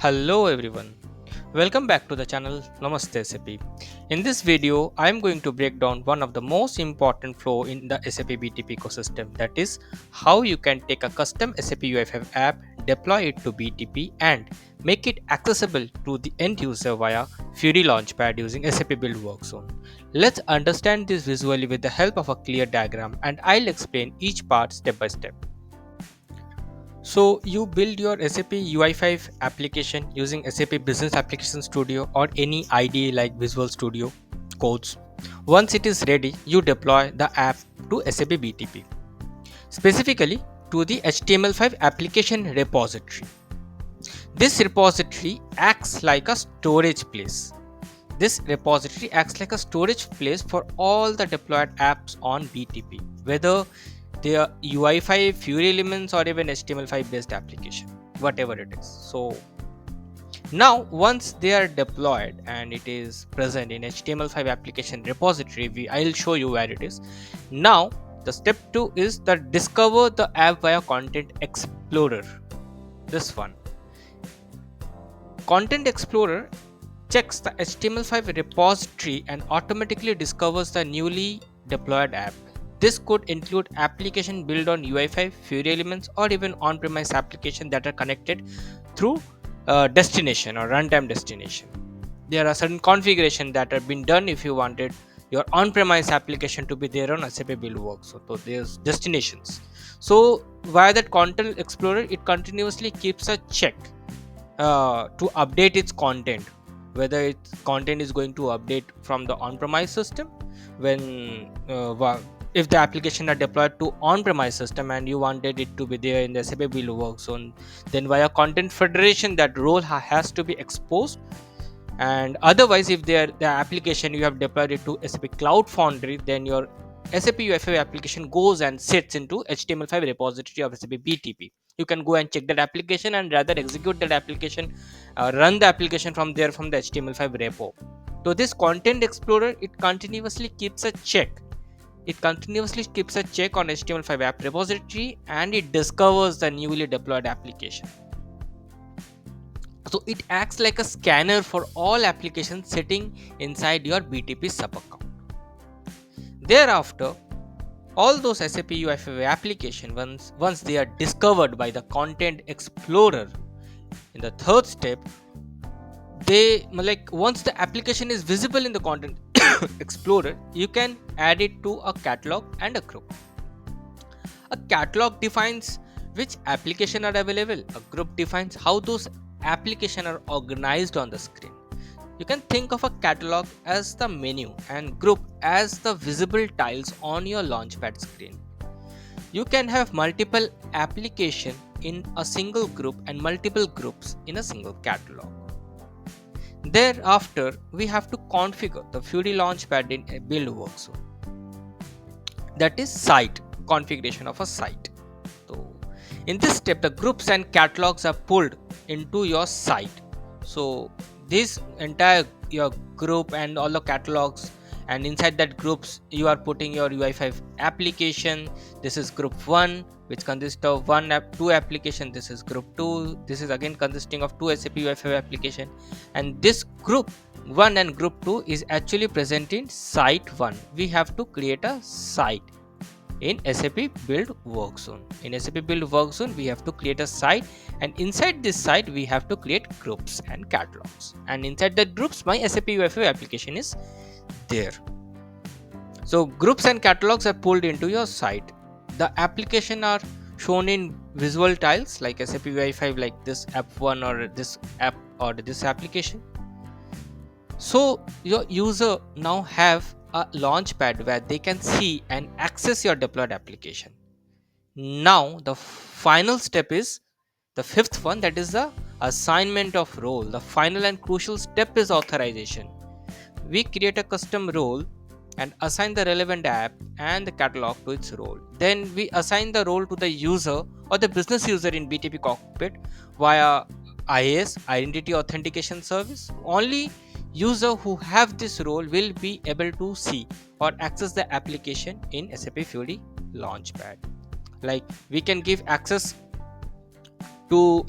Hello everyone, welcome back to the channel Namaste SAP. In this video, I am going to break down one of the most important flow in the SAP BTP ecosystem, that is how you can take a custom SAP UI5 app, deploy it to BTP and make it accessible to the end user via Fiori Launchpad using SAP Build Work Zone. Let's understand this visually with the help of a clear diagram and I'll explain each part step by step. So you build your SAP UI5 application using SAP Business Application Studio or any IDE like Visual Studio codes. Once it is ready, you deploy the app to SAP BTP, specifically to the HTML5 application repository. This repository acts like a storage place. This repository acts like a storage place for all the deployed apps on BTP, whether they are UI5, Fiori elements, or even HTML5 based application, whatever it is. So now once they are deployed and it is present in HTML5 application repository, I'll show you where it is. Now the step 2 is the discover the app via Content Explorer. This one. Content Explorer checks the HTML5 repository and automatically discovers the newly deployed app. This could include application built on UI5, Fiori elements, or even on-premise applications that are connected through destination or runtime destination. There are certain configurations that have been done if you wanted your on-premise application to be there on SAP Build Work Zone. So there's destinations. So via that Content Explorer, it continuously keeps a check to update its content, whether its content is going to update from the on-premise system when if the application are deployed to on-premise system and you wanted it to be there in the SAP Build Work Zone, then via content federation that role has to be exposed. And otherwise, if the application you have deployed it to SAP Cloud Foundry, then your SAP UI5 application goes and sits into HTML5 repository of SAP BTP. You can go and check that application and rather execute that application, run the application from there from the HTML5 repo. So this Content Explorer, it continuously keeps a check. It continuously keeps a check on HTML5 app repository and it discovers the newly deployed application. So it acts like a scanner for all applications sitting inside your BTP sub account. Thereafter, all those SAP UI5 applications, once they are discovered by the Content Explorer, in the third step, once the application is visible in the Content Explorer, you can add it to a catalog and a group. A catalog defines which application are available. A group defines how those applications are organized on the screen. You can think of a catalog as the menu and group as the visible tiles on your Launchpad screen. You can have multiple applications in a single group and multiple groups in a single catalog. Thereafter, we have to configure the Fiori Launchpad in a Build Work Zone. That is site configuration of a site. So, in this step, the groups and catalogs are pulled into your site. So, this entire your group and all the catalogs, and inside that groups you are putting your UI5 application. This is group 1, which consists of two application. This is group 2. This is again consisting of two SAP UI5 application, and this group 1 and group 2 is actually present in site 1. We have to create a site in SAP Build Work Zone. In SAP Build Work Zone, we have to create a site, and inside this site we have to create groups and catalogs, and inside that groups my SAP UI5 application is there. So groups and catalogs are pulled into your site. The application are shown in visual tiles like SAP UI5, like this app 1 or this app or this application. So your user now have a launchpad where they can see and access your deployed application. Now the final step is the fifth one, that is the assignment of role. The final and crucial step is authorization. We create a custom role and assign the relevant app and the catalog to its role. Then we assign the role to the user or the business user in BTP cockpit via IAS, Identity Authentication Service. Only user who have this role will be able to see or access the application in SAP Fiori Launchpad. Like we can give access to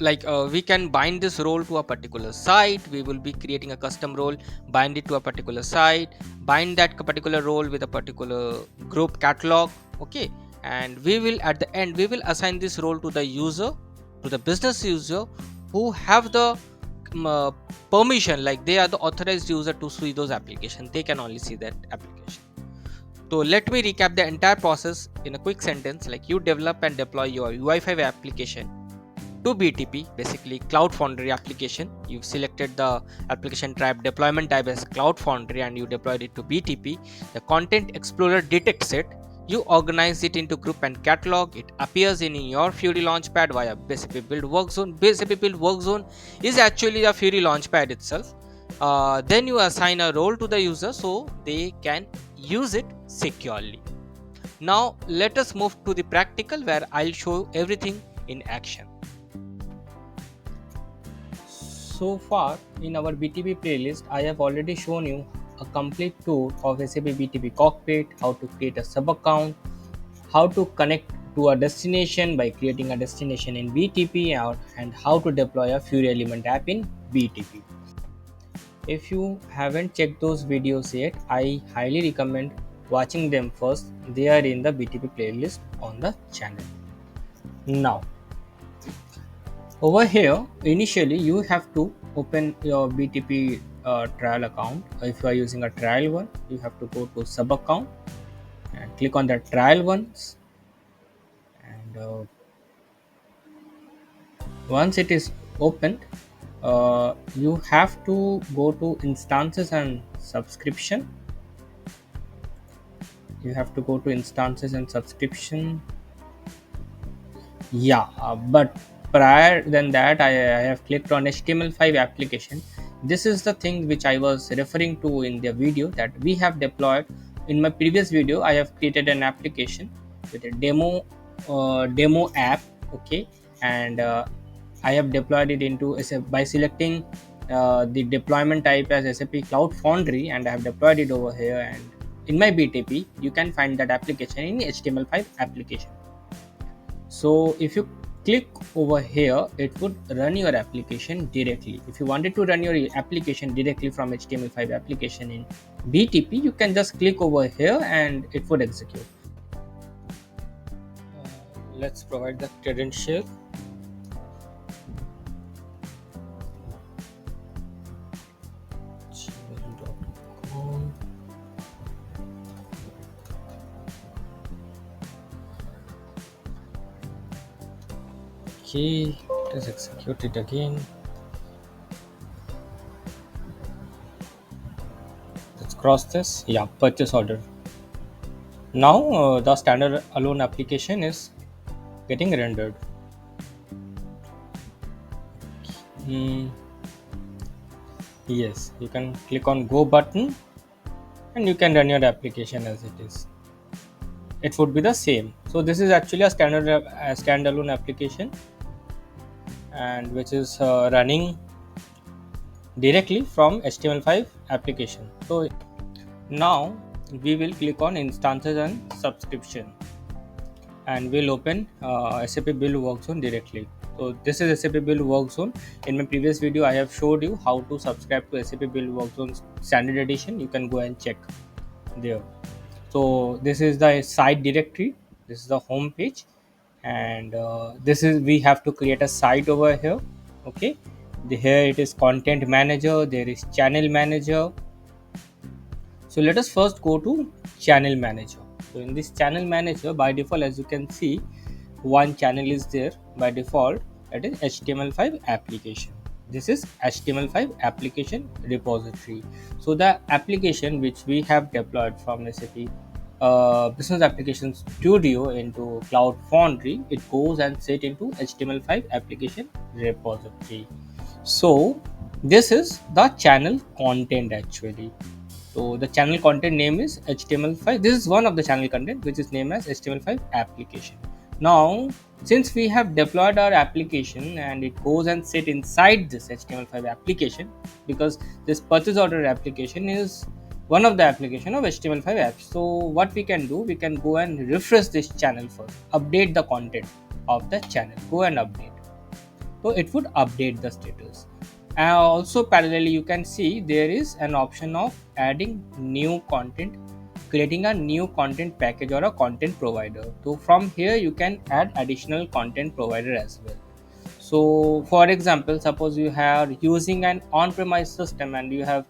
we can bind this role to a particular site. We will be creating a custom role, bind it to a particular site, bind that particular role with a particular group catalog. Okay, and we will at the end we will assign this role to the user, to the business user who have the permission, like they are the authorized user to see those applications. They can only see that application. So let me recap the entire process in a quick sentence. Like, you develop and deploy your UI5 application to BTP, basically Cloud Foundry application. You've selected the application type, deployment type as Cloud Foundry, and you deployed it to BTP. The Content Explorer detects it. You organize it into group and catalog. It appears in your Fiori Launchpad via SAP Build Work Zone. SAP Build Work Zone is actually the Fiori Launchpad itself. Then you assign a role to the user so they can use it securely. Now let us move to the practical, where I'll show everything in action. So far in our BTP playlist, I have already shown you a complete tour of SAP BTP Cockpit, how to create a sub account, how to connect to a destination by creating a destination in BTP, and how to deploy a Fiori Element app in BTP. If you haven't checked those videos yet, I highly recommend watching them first. They are in the BTP playlist on the channel. Now, over here, initially you have to open your BTP trial account. If you are using a trial one, you have to go to sub account and click on the trial ones. And once it is opened, you have to go to instances and subscription. You have to go to instances and subscription. Yeah, but prior than that, I have clicked on HTML5 application. This is the thing which I was referring to in the video that we have deployed. In my previous video, I have created an application with a demo app. Okay, and I have deployed it into by selecting the deployment type as SAP Cloud Foundry, and I have deployed it over here. And in my BTP, you can find that application in HTML5 application. So if you click over here, it would run your application directly. If you wanted to run your application directly from HTML5 application in BTP, you can just click over here and it would execute. Let's provide the credential. gmail.com. Okay, let's execute it again. Let's cross this. Yeah, purchase order. Now the standard alone application is getting rendered. Yes, you can click on go button and you can run your application as it is. It would be the same. So this is actually a standalone application, and which is running directly from HTML5 application. So now we will click on instances and subscription, and we'll open SAP Build Work Zone directly. So this is SAP Build Work Zone. In my previous video, I have showed you how to subscribe to SAP Build Work Zone Standard Edition. You can go and check there. So this is the site directory. This is the home page, and this is, we have to create a site over here. Okay, here it is content manager. There is channel manager. So let us first go to channel manager. So in this channel manager, by default, as you can see, one channel is there by default, that is HTML5 application. This is HTML5 application repository. So the application which we have deployed from SAP Business Application Studio into Cloud Foundry, it goes and sit into HTML5 application repository. So this is the channel content actually. So the channel content name is HTML5. This is one of the channel content which is named as HTML5 application. Now, since we have deployed our application and it goes and sit inside this HTML5 application, because this purchase order application is one of the application of HTML5 apps. So what we can do, we can go and refresh this channel first, update the content of the channel, go and update. so it would update the status. And also parallelly you can see there is an option of adding new content, creating a new content package or a content provider. So from here you can add additional content provider as well. So for example, suppose you are using an on-premise system and you have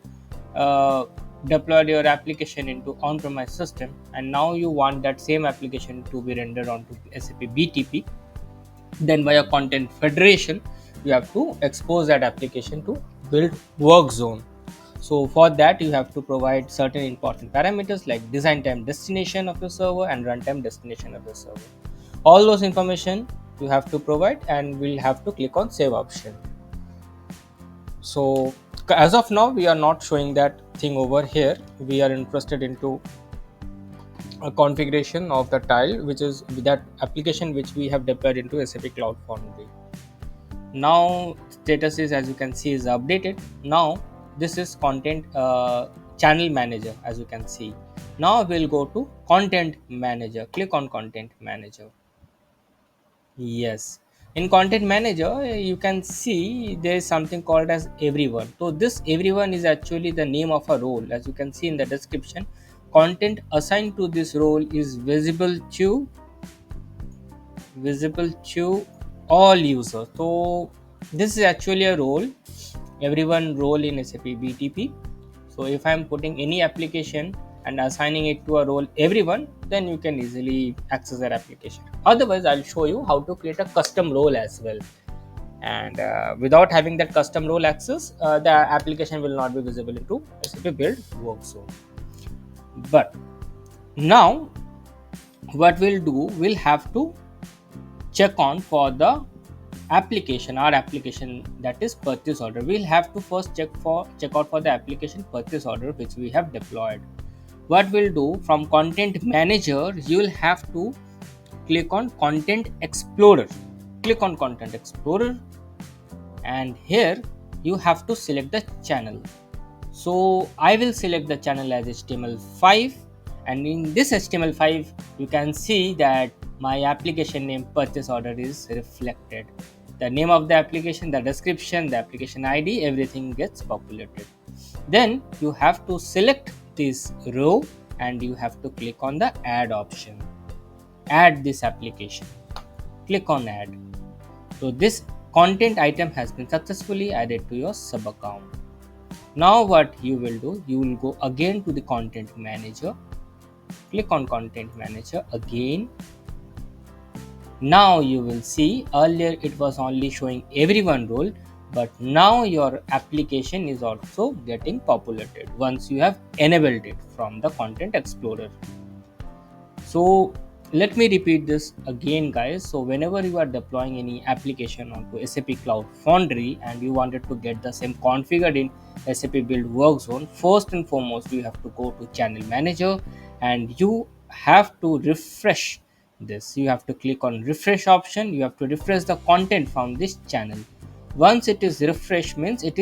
uh, deployed your application into on-premise system, and now you want that same application to be rendered onto SAP BTP. Then via content federation you have to expose that application to build work zone. So for that you have to provide certain important parameters like design time destination of your server and runtime destination of the server. All those information you have to provide, and we'll have to click on save option. So as of now we are not showing that thing over here. We are interested into a configuration of the tile, which is that application which we have deployed into SAP Cloud Foundry. Now status is, as you can see, is updated. Now this is content channel manager, as you can see. Now we'll go to content manager. Click on content manager. Yes, in content manager you can see there is something called as everyone. So this everyone is actually the name of a role. As you can see in the description, content assigned to this role is visible to all users. So this is actually a role, everyone role in SAP BTP. So if I am putting any application and assigning it to a role everyone, then you can easily access that application. Otherwise I'll show you how to create a custom role as well, and without having that custom role access, the application will not be visible into SAP Build Work Zone. But now what we'll do, we'll have to check on for the application, our application, that is purchase order. We'll have to first check out for the application purchase order which we have deployed. What we'll do, from content manager you'll have to click on content explorer. Click on content explorer, and here you have to select the channel. So I will select the channel as HTML5, and in this HTML5 you can see that my application name purchase order is reflected. The name of the application, the description, the application ID, everything gets populated. Then you have to select this row and you have to click on the add option. Add this application. Click on add. So this content item has been successfully added to your sub account. Now what you will do, you will go again to the content manager. Click on content manager again. Now you will see earlier it was only showing everyone role, but now your application is also getting populated once you have enabled it from the content explorer. So let me repeat this again, guys. So whenever you are deploying any application onto SAP Cloud Foundry and you wanted to get the same configured in SAP Build Work Zone, first and foremost you have to go to channel manager and you have to refresh this. You have to click on refresh option. You have to refresh the content from this channel. Once it is refreshed, means it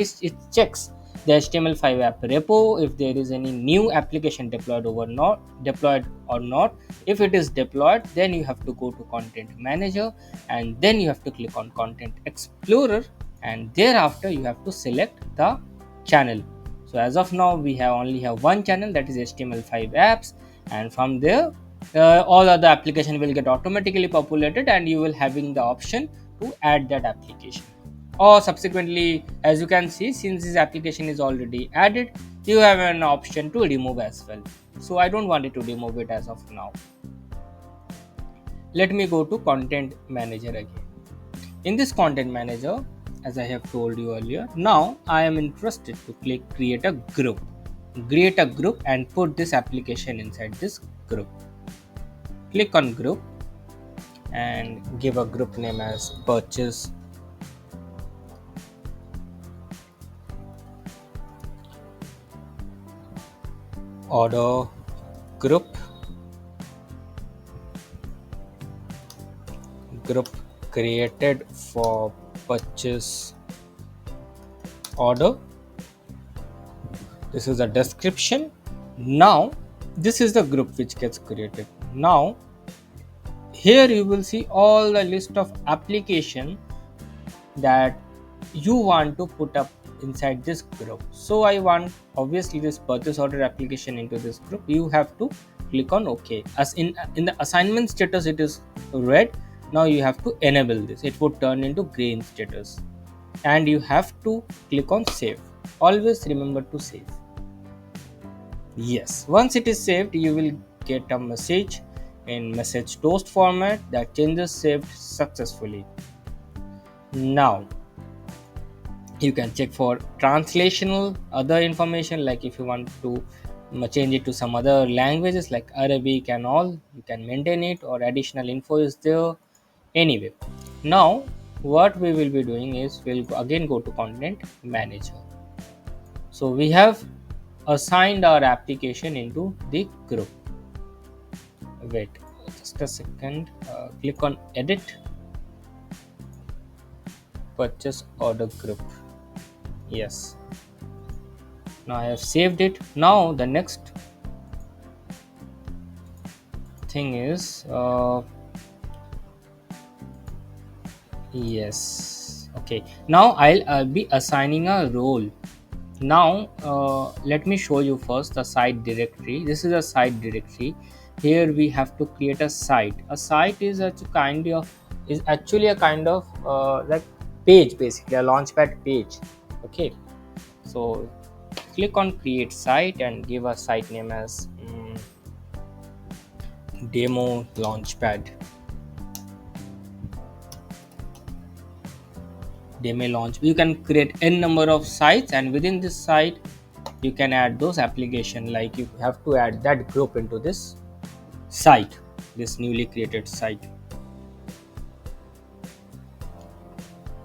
checks the HTML5 app repo if there is any new application deployed or not. If it is deployed, then you have to go to content manager and then you have to click on content explorer, and thereafter you have to select the channel. So as of now we only have one channel, that is HTML5 apps, and from there all other application will get automatically populated and you will having the option to add that application. Or subsequently, as you can see, since this application is already added, you have an option to remove as well. So I don't want it to remove it as of now. Let me go to content manager again. In this content manager, as I have told you earlier, now I am interested to create a group. Create a group and put this application inside this group. Click on group and give a group name as purchase order group created for purchase order. This is the description. Now this is the group which gets created. Now here you will see all the list of application that you want to put up inside this group. So I want obviously this purchase order application into this group. You have to click on OK. As in the assignment status it is red. Now you have to enable this. It would turn into green status, and you have to click on save. Always remember to save. Yes, once it is saved, you will get a message in message toast format that changes saved successfully. Now you can check for translational other information, like if you want to change it to some other languages like Arabic and all, you can maintain it, or additional info is there. Anyway, now what we will be doing is we'll again go to content manager. So we have assigned our application into the group. Wait just a second. Click on edit, purchase order group. Yes, now I have saved it. Now the next thing is yes, okay, now I'll be assigning a role. Now let me show you first the site directory. This is a site directory. Here we have to create a site. A site is actually a kind of like page, basically a launchpad page. Okay, so click on create site and give a site name as demo launchpad. Demo launch. You can create n number of sites, and within this site you can add those application. Like you have to add that group into this site, this newly created site.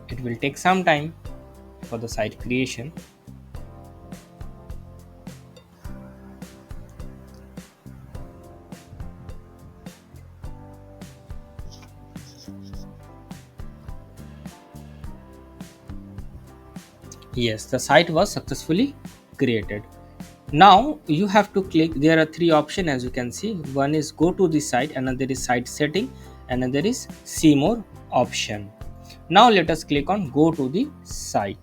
It will take some time for the site creation. Yes, the site was successfully created. Now you have to click. There are three options, as you can see. One is go to the site, another is site setting, another is see more option. Now let us click on go to the site.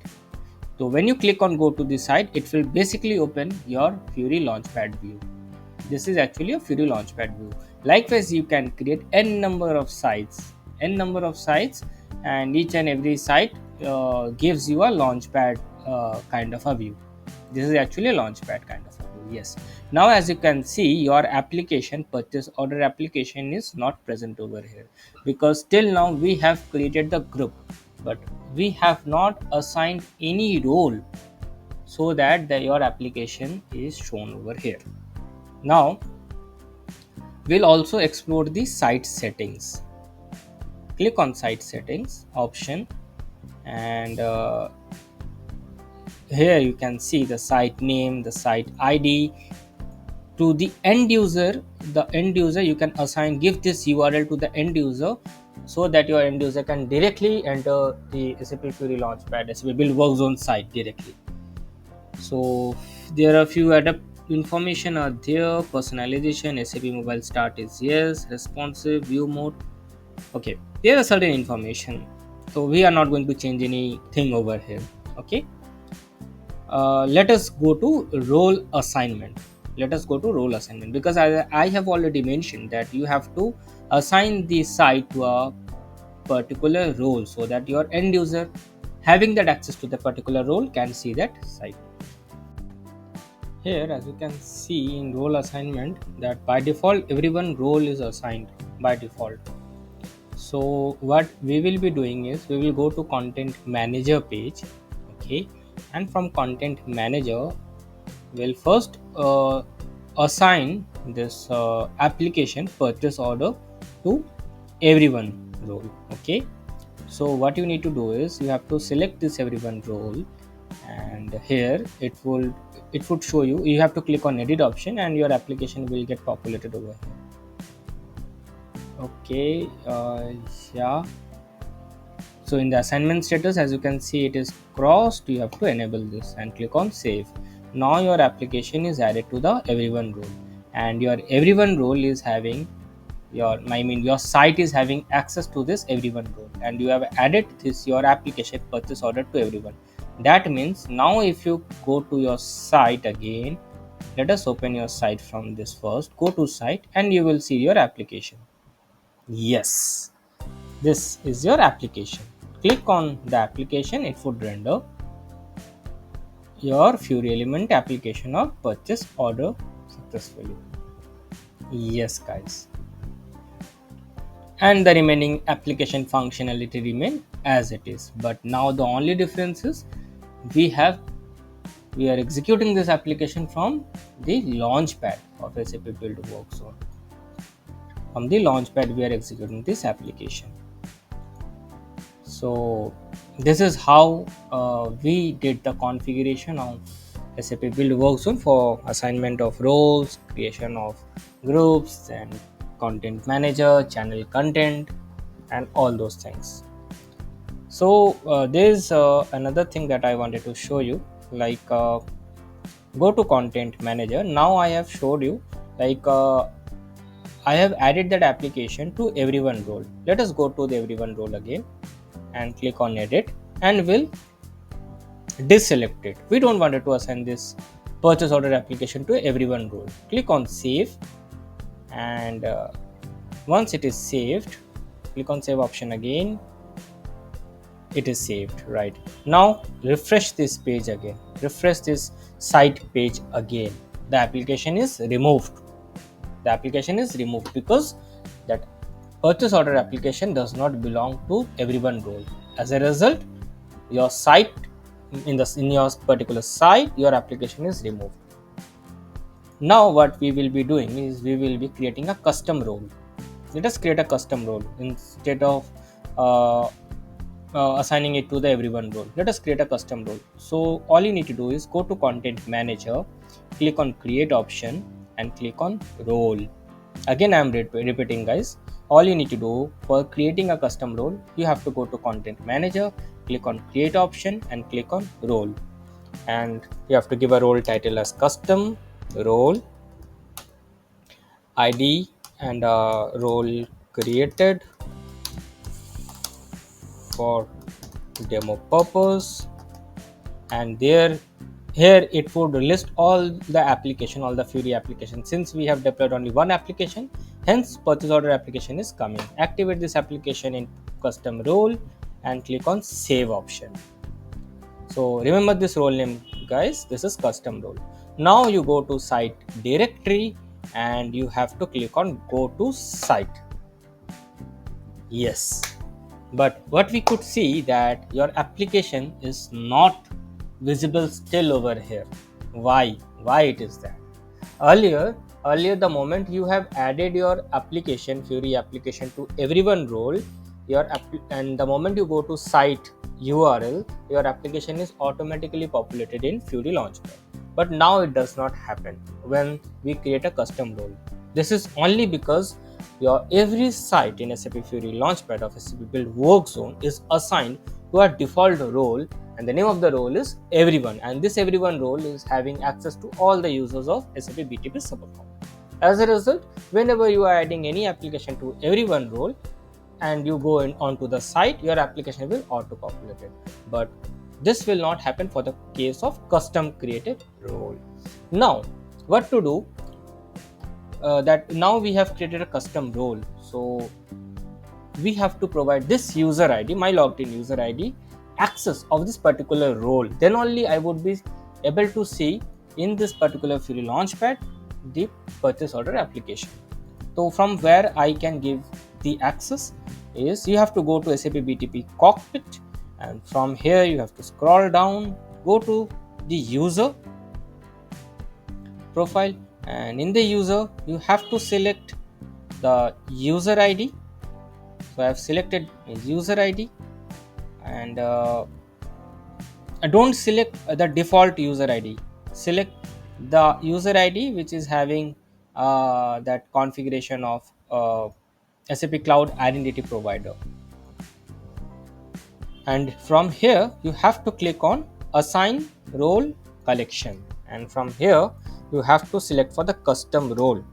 So when you click on go to the site, it will basically open your Fiori Launchpad view. This is actually a Fiori Launchpad view. Likewise, you can create n number of sites, and each and every site gives you a Launchpad kind of a view. This is actually a Launchpad kind of a view. Yes. Now, as you can see, your application, purchase order application, is not present over here, because till now we have created the group, but we have not assigned any role, so that your application is shown over here. Now we'll also explore the site settings. Click on site settings option, and here you can see the site name, the site ID. To the end user, you can assign, give this URL to the end user, so that your end user can directly enter the SAP Fiori Launchpad, SAP Build Work Zone site directly. So there are a few information are there. Personalization, SAP Mobile Start is yes, responsive, view mode. Okay, there are certain information, so we are not going to change anything over here. Okay, let us go to role assignment. Because I have already mentioned that you have to assign the site to a particular role, so that your end user having that access to the particular role can see that site. Here, as you can see in role assignment, that by default everyone role is assigned by default. So what we will be doing is we will go to content manager page. Okay, and from content manager we'll first assign this application purchase order to everyone role. Okay, so what you need to do is you have to select this everyone role, and here it would show you. You have to click on edit option, and your application will get populated over here. Okay, yeah, so in the assignment status, as you can see, it is crossed. You have to enable this and click on save. Now your application is added to the everyone role, and your everyone role is having your site is having access to this everyone role, and you have added this your application purchase order to everyone. That means now if you go to your site again, let us open your site from this first. Go to site and you will see your application. Yes, this is your application. Click on the application, it would render your Fiori element application of purchase order successfully. Yes, guys. And the remaining application functionality remain as it is. But now the only difference is we have we are executing this application from the launchpad of SAP Build Work Zone. From the launchpad, we are executing this application. So this is how we did the configuration of SAP Build Work Zone for assignment of roles, creation of groups, and content manager, channel content, and all those things. So there's another thing that I wanted to show you, like go to content manager. Now I have showed you, like I have added that application to everyone role. Let us go to the everyone role again and click on edit, and we'll deselect it. We don't want to assign this purchase order application to everyone role. Click on save, and once it is saved, click on save option again. It is saved. Right now, refresh this page again, refresh this site page again. The application is removed. The application is removed because that purchase order application does not belong to everyone role. As a result, your site in your particular site, your application is removed. Now what we will be doing is we will be creating a custom role. Let us create a custom role instead of assigning it to the everyone role. Let us create a custom role. So all you need to do is go to content manager, click on create option, and click on role. Again, I am repeating, guys. All you need to do for creating a custom role, you have to go to content manager, click on create option, and click on role. And you have to give a role title as custom role ID and a role created for demo purpose. And here it would list all the application, all the Fiori application. Since we have deployed only one application, hence purchase order application is coming. Activate this application in custom role and click on save option. So remember this role name, guys. This is custom role. Now you go to site directory and you have to click on go to site. Yes, but what we could see that your application is not visible still over here. Why it is that? Earlier the moment you have added your application, Fiori application, to everyone role, and the moment you go to site URL, your application is automatically populated in Fiori Launchpad. But now it does not happen when we create a custom role. This is only because your every site in SAP Fiori Launchpad of SAP Build Work Zone is assigned to a default role, and the name of the role is everyone, and this everyone role is having access to all the users of SAP BTP Supercom. As a result, whenever you are adding any application to everyone role and you go onto the site, your application will auto populate it. But this will not happen for the case of custom created role. Now what to do? That now we have created a custom role, so we have to provide this user ID, my logged in user ID, access of this particular role. Then only I would be able to see in this particular Fiori Launchpad the purchase order application. So from where I can give the access is you have to go to SAP BTP cockpit, and from here you have to scroll down, go to the user profile, and in the user you have to select the user ID. So I have selected user ID, and don't select the default user ID. Select the user ID which is having that configuration of SAP Cloud Identity Provider. And from here you have to click on assign role collection, and from here you have to select for the custom role.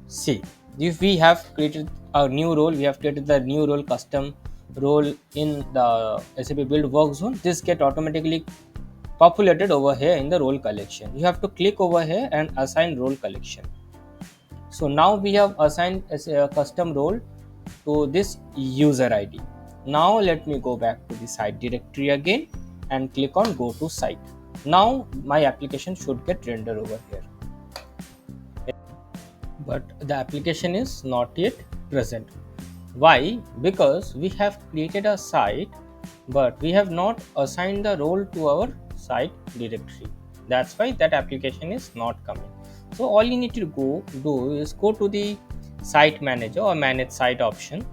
See, If we have created a new role, we have created the new role, custom role in the SAP Build Work Zone, this get automatically populated over here in the role collection. You have to click over here and assign role collection. So now we have assigned as a custom role to this user ID. Now let me go back to the site directory again and click on go to site. Now my application should get rendered over here, but the application is not yet present. Why? Because we have created a site, but we have not assigned the role to our site directory. That's why that application is not coming. So all you need to do is go to the site manager or manage site option,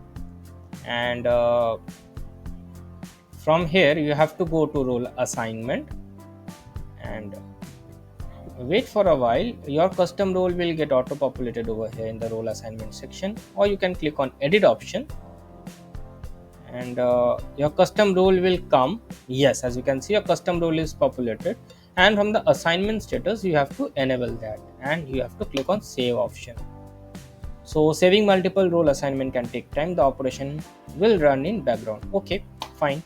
and from here you have to go to role assignment and wait for a while. Your custom role will get auto populated over here in the role assignment section, or you can click on edit option and your custom role will come. Yes, as you can see, your custom role is populated, and from the assignment status you have to enable that and you have to click on save option. So saving multiple role assignment can take time. The operation will run in background. Okay, fine,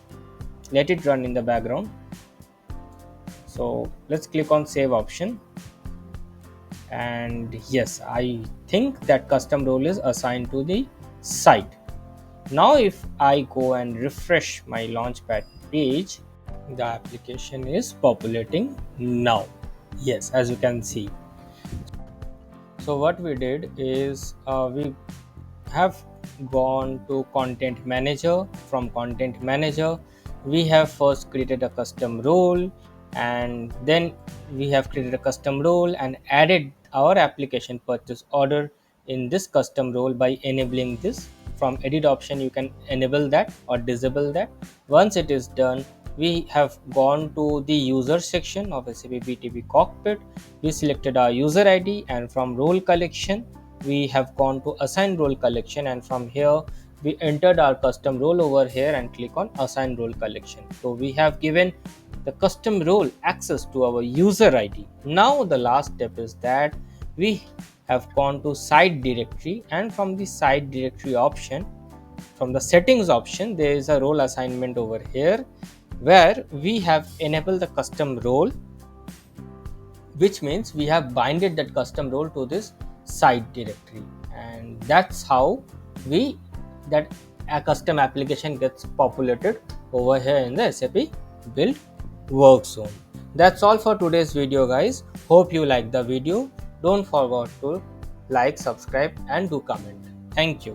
let it run in the background. So let's click on save option, and yes, I think that custom role is assigned to the site. Now if I go and refresh my launchpad page, the application is populating now. Yes, as you can see. So what we did is we have gone to content manager. From content manager we have first created a custom role, and then we have created a custom role and added our application purchase order in this custom role by enabling this. From edit option you can enable that or disable that. Once it is done, we have gone to the user section of SAP BTP cockpit. We selected our user ID, and from role collection we have gone to assign role collection, and from here we entered our custom role over here and click on assign role collection. So we have given the custom role access to our user ID. Now the last step is that we have gone to site directory, and from the site directory option, from the settings option, there is a role assignment over here where we have enabled the custom role, which means we have binded that custom role to this site directory, and that's how we that a custom application gets populated over here in the SAP Build Work Zone. That's all for today's video, guys. Hope you like the video. Don't forget to like, subscribe and do comment. Thank you.